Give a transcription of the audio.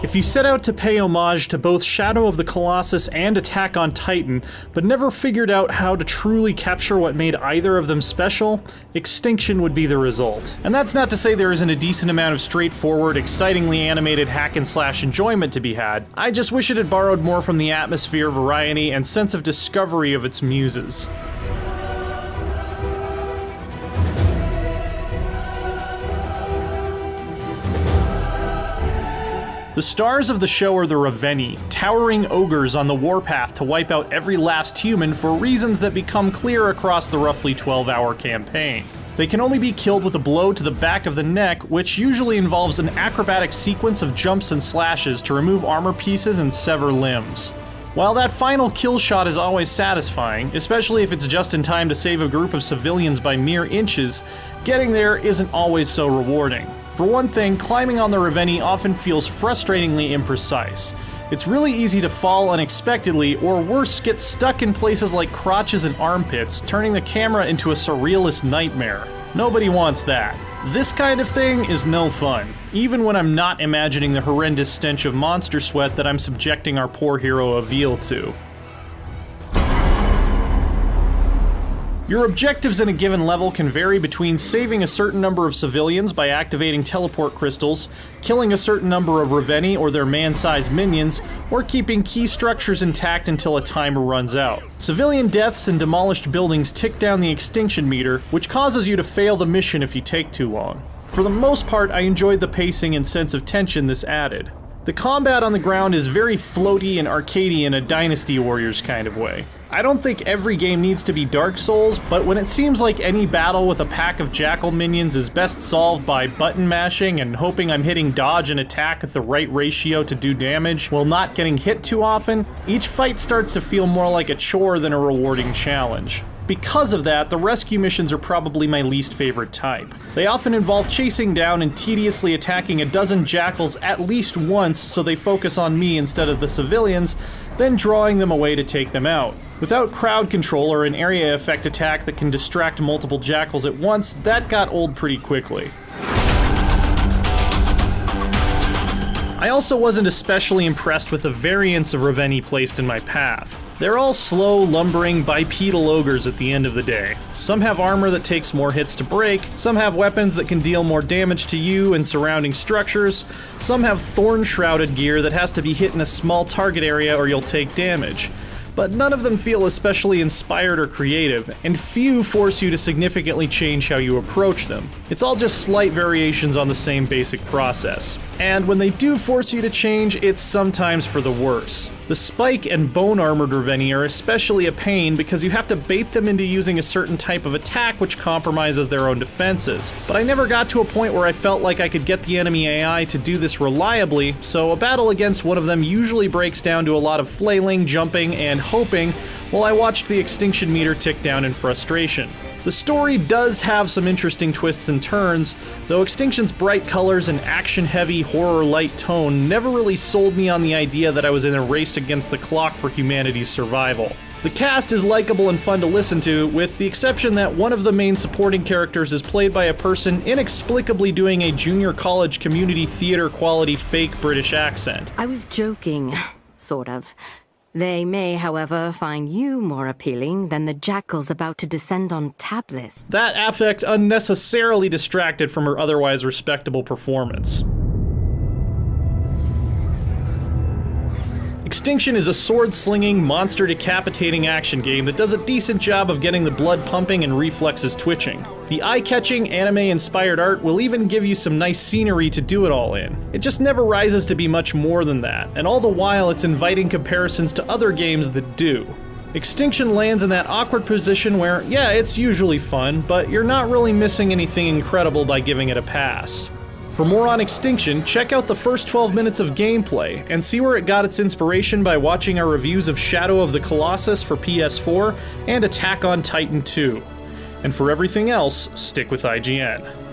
If you set out to pay homage to both Shadow of the Colossus and Attack on Titan, but never figured out how to truly capture what made either of them special, Extinction would be the result. And that's not to say there isn't a decent amount of straightforward, excitingly animated hack-and-slash enjoyment to be had. I just wish it had borrowed more from the atmosphere, variety, and sense of discovery of its muses. The stars of the show are the Reveni, towering ogres on the warpath to wipe out every last human for reasons that become clear across the roughly 12-hour campaign. They can only be killed with a blow to the back of the neck, which usually involves an acrobatic sequence of jumps and slashes to remove armor pieces and sever limbs. While that final kill shot is always satisfying, especially if it's just in time to save a group of civilians by mere inches, getting there isn't always so rewarding. For one thing, climbing on the Reveni often feels frustratingly imprecise. It's really easy to fall unexpectedly, or worse, get stuck in places like crotches and armpits, turning the camera into a surrealist nightmare. Nobody wants that. This kind of thing is no fun, even when I'm not imagining the horrendous stench of monster sweat that I'm subjecting our poor hero Avil to. Your objectives in a given level can vary between saving a certain number of civilians by activating teleport crystals, killing a certain number of Reveni or their man-sized minions, or keeping key structures intact until a timer runs out. Civilian deaths and demolished buildings tick down the extinction meter, which causes you to fail the mission if you take too long. For the most part, I enjoyed the pacing and sense of tension this added. The combat on the ground is very floaty and arcadey in a Dynasty Warriors kind of way. I don't think every game needs to be Dark Souls, but when it seems like any battle with a pack of Jackal minions is best solved by button mashing and hoping I'm hitting dodge and attack at the right ratio to do damage while not getting hit too often, each fight starts to feel more like a chore than a rewarding challenge. Because of that, the rescue missions are probably my least favorite type. They often involve chasing down and tediously attacking a dozen jackals at least once so they focus on me instead of the civilians, then drawing them away to take them out. Without crowd control or an area effect attack that can distract multiple jackals at once, that got old pretty quickly. I also wasn't especially impressed with the variants of Reveni placed in my path. They're all slow, lumbering, bipedal ogres at the end of the day. Some have armor that takes more hits to break, some have weapons that can deal more damage to you and surrounding structures, some have thorn-shrouded gear that has to be hit in a small target area or you'll take damage. But none of them feel especially inspired or creative, and few force you to significantly change how you approach them. It's all just slight variations on the same basic process. And when they do force you to change, it's sometimes for the worse. The spike and bone armored Reveni are especially a pain because you have to bait them into using a certain type of attack which compromises their own defenses. But I never got to a point where I felt like I could get the enemy AI to do this reliably, so a battle against one of them usually breaks down to a lot of flailing, jumping, and hoping while I watched the extinction meter tick down in frustration. The story does have some interesting twists and turns, though Extinction's bright colors and action-heavy, horror-light tone never really sold me on the idea that I was in a race against the clock for humanity's survival. The cast is likable and fun to listen to, with the exception that one of the main supporting characters is played by a person inexplicably doing a junior college community theater quality fake British accent. I was joking, sort of. They may, however, find you more appealing than the jackals about to descend on Tablis. That affect unnecessarily distracted from her otherwise respectable performance. Extinction is a sword-slinging, monster-decapitating action game that does a decent job of getting the blood pumping and reflexes twitching. The eye-catching, anime-inspired art will even give you some nice scenery to do it all in. It just never rises to be much more than that, and all the while it's inviting comparisons to other games that do. Extinction lands in that awkward position where, yeah, it's usually fun, but you're not really missing anything incredible by giving it a pass. For more on Extinction, check out the first 12 minutes of gameplay, and see where it got its inspiration by watching our reviews of Shadow of the Colossus for PS4 and Attack on Titan 2. And for everything else, stick with IGN.